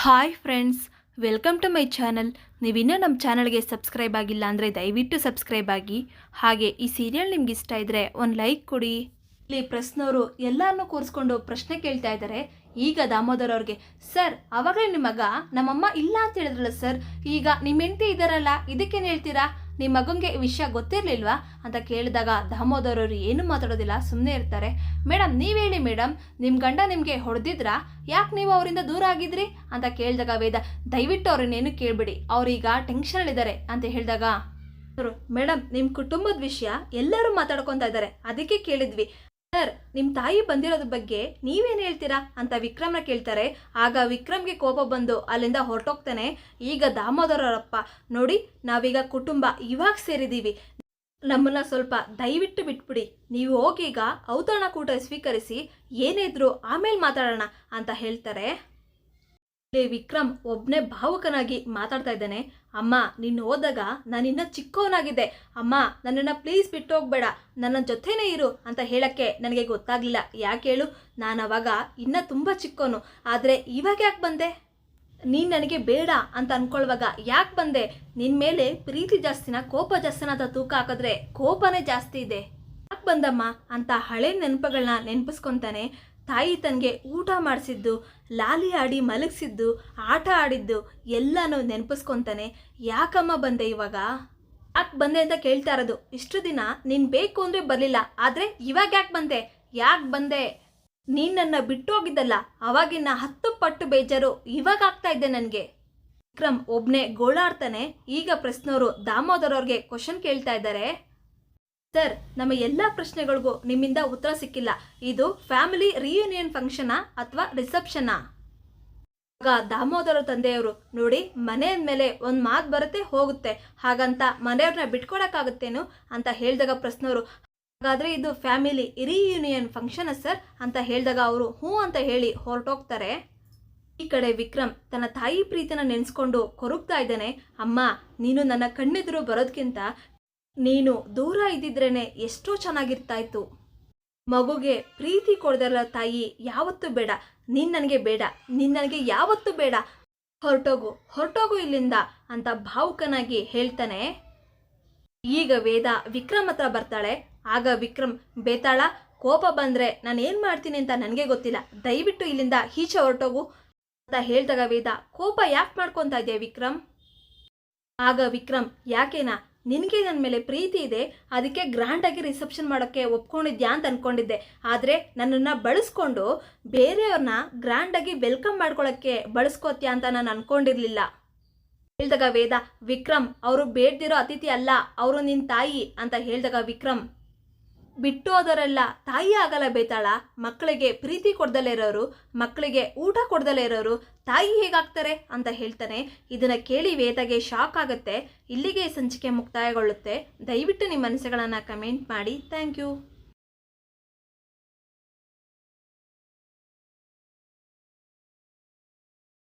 Hi friends, welcome to my channel. ನೀವಿನ್ನೂ ನಮ್ಮ ಚಾನಲ್ಗೆ ಸಬ್ಸ್ಕ್ರೈಬ್ ಆಗಿಲ್ಲ ಅಂದರೆ ದಯವಿಟ್ಟು ಸಬ್ಸ್ಕ್ರೈಬ್ ಆಗಿ. ಹಾಗೆ ಈ ಸೀರಿಯಲ್ ನಿಮ್ಗೆ ಇಷ್ಟ ಇದ್ದರೆ ಒಂದು ಲೈಕ್ ಕೊಡಿ. ಇಲ್ಲಿ ಪ್ರಶ್ನವರು ಎಲ್ಲರನ್ನೂ ಕೂರಿಸ್ಕೊಂಡು ಪ್ರಶ್ನೆ ಕೇಳ್ತಾ ಇದ್ದಾರೆ. ಈಗ ದಾಮೋದರ್ ಅವ್ರಿಗೆ, ಸರ್ ಆವಾಗಲೇ ನಿಮ್ಮ ಮಗ ನಮ್ಮಮ್ಮ ಇಲ್ಲ ಅಂತ ಹೇಳಿದ್ರಲ್ಲ ಸರ್, ಈಗ ನಿಮ್ಮ ಹೆಂಡತಿ ಇದ್ದಾರಲ್ಲ, ಇದಕ್ಕೇನು ಹೇಳ್ತೀರಾ? ನಿಮ್ಮ ಮಗನಿಗೆ ವಿಷಯ ಗೊತ್ತಿರಲಿಲ್ವಾ ಅಂತ ಕೇಳಿದಾಗ ದಾಮೋದರ್ ಅವರು ಏನು ಮಾತಾಡೋದಿಲ್ಲ, ಸುಮ್ಮನೆ ಇರ್ತಾರೆ. ಮೇಡಮ್ ನೀವು ಹೇಳಿ ಮೇಡಮ್, ನಿಮ್ಮ ಗಂಡ ನಿಮಗೆ ಹೊಡೆದಿದ್ರಾ? ಯಾಕೆ ನೀವು ಅವರಿಂದ ದೂರ ಆಗಿದ್ರಿ ಅಂತ ಕೇಳಿದಾಗ ವೇದ, ದಯವಿಟ್ಟು ಅವ್ರನ್ನೇನು ಕೇಳಬೇಡಿ, ಅವ್ರೀಗ ಟೆನ್ಷನಲ್ಲಿದ್ದಾರೆ ಅಂತ ಹೇಳಿದಾಗ, ಮೇಡಮ್ ನಿಮ್ಮ ಕುಟುಂಬದ ವಿಷಯ ಎಲ್ಲರೂ ಮಾತಾಡ್ಕೊತಾ ಇದ್ದಾರೆ, ಅದಕ್ಕೆ ಕೇಳಿದ್ವಿ. ಸರ್ ನಿಮ್ಮ ತಾಯಿ ಬಂದಿರೋದ್ರ ಬಗ್ಗೆ ನೀವೇನು ಹೇಳ್ತೀರಾ ಅಂತ ವಿಕ್ರಮ್ನ ಕೇಳ್ತಾರೆ. ಆಗ ವಿಕ್ರಮ್ಗೆ ಕೋಪ ಬಂದು ಅಲ್ಲಿಂದ ಹೊರಟೋಗ್ತಾನೆ. ಈಗ ದಾಮೋದರ್ ಅವರಪ್ಪ, ನೋಡಿ ನಾವೀಗ ಕುಟುಂಬ ಇವಾಗ ಸೇರಿದ್ದೀವಿ, ನಮ್ಮನ್ನ ಸ್ವಲ್ಪ ದಯವಿಟ್ಟು ಬಿಟ್ಬಿಡಿ, ನೀವು ಹೋಗಿ ಈಗ ಔತಣ ಸ್ವೀಕರಿಸಿ, ಏನೇ ಇದ್ರು ಆಮೇಲೆ ಮಾತಾಡೋಣ ಅಂತ ಹೇಳ್ತಾರೆ. ವಿಕ್ರಮ್ ಒಬ್ಬನೇ ಭಾವುಕನಾಗಿ ಮಾತಾಡ್ತಾ ಇದ್ದಾನೆ. ಅಮ್ಮ ನೀನು ಹೋದಾಗ ನಾನಿನ್ನ ಚಿಕ್ಕವನಾಗಿದ್ದೆ, ಅಮ್ಮ ನನ್ನನ್ನು ಪ್ಲೀಸ್ ಬಿಟ್ಟು ಹೋಗ್ಬೇಡ, ನನ್ನ ಜೊತೆನೇ ಇರು ಅಂತ ಹೇಳಕ್ಕೆ ನನಗೆ ಗೊತ್ತಾಗಲಿಲ್ಲ. ಯಾಕೆ ಹೇಳು, ನಾನು ಅವಾಗ ಇನ್ನೂ ತುಂಬ ಚಿಕ್ಕವನು, ಆದರೆ ಇವಾಗ ಯಾಕೆ ಬಂದೆ? ನೀನು ನನಗೆ ಬೇಡ ಅಂತ ಅಂದ್ಕೊಳ್ಳುವಾಗ ಯಾಕೆ ಬಂದೆ? ನಿನ್ನ ಮೇಲೆ ಪ್ರೀತಿ ಜಾಸ್ತಿನ ಕೋಪ ಜಾಸ್ತಿನ ಅಂತ ತೂಕ ಹಾಕಿದ್ರೆ ಕೋಪನೇ ಜಾಸ್ತಿ ಇದೆ, ಯಾಕೆ ಬಂದಮ್ಮ ಅಂತ ಹಳೆ ನೆನಪುಗಳನ್ನ ನೆನಪಿಸ್ಕೊತಾನೆ. ತಾಯಿ ತನಗೆ ಊಟ ಮಾಡಿಸಿದ್ದು, ಲಾಲಿ ಆಡಿ ಮಲಗಿಸಿದ್ದು, ಆಟ ಆಡಿದ್ದು ಎಲ್ಲನೂ ನೆನಪಿಸ್ಕೊತಾನೆ. ಯಾಕಮ್ಮ ಬಂದೆ ಇವಾಗ, ಯಾಕೆ ಬಂದೆ ಅಂತ ಕೇಳ್ತಾ ಇರೋದು. ಇಷ್ಟು ದಿನ ನೀನು ಬೇಕು ಅಂದರೆ ಬರಲಿಲ್ಲ, ಆದರೆ ಇವಾಗ ಯಾಕೆ ಬಂದೆ? ನೀನು ನನ್ನ ಬಿಟ್ಟು ಹೋಗಿದ್ದಲ್ಲ, ಅವಾಗಿನ 10 ಪಟ್ಟು ಬೇಜಾರು ಇವಾಗ ಆಗ್ತಾ ಇದ್ದೆ ನನಗೆ. ವಿಕ್ರಮ್ ಒಬ್ಬನೇ ಗೋಳಾಡ್ತಾನೆ. ಈಗ ಪ್ರಶ್ನವರು ದಾಮೋದರ್ ಅವ್ರಿಗೆ ಕ್ವಶನ್ ಕೇಳ್ತಾ ಇದ್ದಾರೆ. ಸರ್ ನಮ್ಮ ಎಲ್ಲ ಪ್ರಶ್ನೆಗಳಿಗೂ ನಿಮ್ಮಿಂದ ಉತ್ತರ ಸಿಕ್ಕಿಲ್ಲ, ಇದು ಫ್ಯಾಮಿಲಿ ರಿಯೂನಿಯನ್ ಫಂಕ್ಷನಾ ಅಥವಾ ರಿಸೆಪ್ಷನಾ? ಆಗ ದಾಮೋದರ ತಂದೆಯವರು, ನೋಡಿ ಮನೆ ಮೇಲೆ ಒಂದು ಮಾತು ಬರುತ್ತೆ ಹೋಗುತ್ತೆ, ಹಾಗಂತ ಮನೆಯವ್ರನ್ನ ಬಿಟ್ಕೊಡಕ್ಕಾಗುತ್ತೇನು ಅಂತ ಹೇಳಿದಾಗ ಪ್ರಶ್ನವರು, ಹಾಗಾದರೆ ಇದು ಫ್ಯಾಮಿಲಿ ರಿಯೂನಿಯನ್ ಫಂಕ್ಷನಾ ಸರ್ ಅಂತ ಹೇಳಿದಾಗ ಅವರು ಹ್ಞೂ ಅಂತ ಹೇಳಿ ಹೊರಟೋಗ್ತಾರೆ. ಈ ಕಡೆ ವಿಕ್ರಮ್ ತನ್ನ ತಾಯಿ ಪ್ರೀತಿನ ನೆನೆಸ್ಕೊಂಡು ಕೊರಗ್ತಾ ಇದ್ದಾನೆ. ಅಮ್ಮ ನೀನು ನನ್ನ ಕಣ್ಣೆದುರು ಬರೋದಕ್ಕಿಂತ ನೀನು ದೂರ ಇದ್ದಿದ್ರೇನೆ ಎಷ್ಟೋ ಚೆನ್ನಾಗಿರ್ತಾ ಇತ್ತು. ಮಗುಗೆ ಪ್ರೀತಿ ಕೊಡದಲ್ಲ ತಾಯಿ ಯಾವತ್ತೂ ಬೇಡ, ನೀನು ನನಗೆ ಬೇಡ, ನೀನು ನನಗೆ ಯಾವತ್ತೂ ಬೇಡ, ಹೊರಟೋಗು ಇಲ್ಲಿಂದ ಅಂತ ಭಾವುಕನಾಗಿ ಹೇಳ್ತಾನೆ. ಈಗ ವೇದ ವಿಕ್ರಮ್ ಹತ್ರ ಬರ್ತಾಳೆ. ಆಗ ವಿಕ್ರಮ್, ಬೇತಾಳ ಕೋಪ ಬಂದರೆ ನಾನು ಏನು ಮಾಡ್ತೀನಿ ಅಂತ ನನಗೆ ಗೊತ್ತಿಲ್ಲ, ದಯವಿಟ್ಟು ಇಲ್ಲಿಂದ ಈಚೆ ಹೊರಟೋಗು ಅಂತ ಹೇಳಿದಾಗ ವೇದ, ಕೋಪ ಯಾಕೆ ಮಾಡ್ಕೊತಾ ಇದೆಯಾ ವಿಕ್ರಮ್? ಆಗ ವಿಕ್ರಮ್, ಯಾಕೆನಾ ನಿನಗೆ ನನ್ನ ಮೇಲೆ ಪ್ರೀತಿ ಇದೆ, ಅದಕ್ಕೆ ಗ್ರ್ಯಾಂಡಾಗಿ ರಿಸೆಪ್ಷನ್ ಮಾಡೋಕ್ಕೆ ಒಪ್ಕೊಂಡಿದ್ಯಾ ಅಂತ ಅಂದ್ಕೊಂಡಿದ್ದೆ, ಆದರೆ ನನ್ನನ್ನು ಬಳಸ್ಕೊಂಡು ಬೇರೆಯವ್ರನ್ನ ಗ್ರ್ಯಾಂಡಾಗಿ ವೆಲ್ಕಮ್ ಮಾಡ್ಕೊಳ್ಳೋಕ್ಕೆ ಬಳಸ್ಕೋತ್ಯಾ ಅಂತ ನಾನು ಅಂದ್ಕೊಂಡಿರಲಿಲ್ಲ. ಹೇಳಿದಾಗ ವೇದ, ವಿಕ್ರಮ್ ಅವರು ಬೇಡ್ದಿರೋ ಅತಿಥಿ ಅಲ್ಲ, ಅವರು ನಿನ್ನ ತಾಯಿ ಅಂತ ಹೇಳಿದಾಗ ವಿಕ್ರಮ್, ಬಿಟ್ಟು ಹೋದವರೆಲ್ಲ ತಾಯಿ ಆಗಲ್ಲ ಬೇತಾಳ, ಮಕ್ಕಳಿಗೆ ಪ್ರೀತಿ ಕೊಡ್ದಲೇ ಇರೋರು, ಮಕ್ಕಳಿಗೆ ಊಟ ಕೊಡ್ದಲೇ ಇರೋರು ತಾಯಿ ಹೇಗಾಗ್ತಾರೆ ಅಂತ ಹೇಳ್ತಾನೆ. ಇದನ್ನು ಕೇಳಿ ವೇದಗೆ ಶಾಕ್ ಆಗುತ್ತೆ. ಇಲ್ಲಿಗೆ ಸಂಚಿಕೆ ಮುಕ್ತಾಯಗೊಳ್ಳುತ್ತೆ. ದಯವಿಟ್ಟು ನಿಮ್ಮ ಅನಿಸಿಕೆಗಳನ್ನು ಕಮೆಂಟ್ ಮಾಡಿ. Thank you.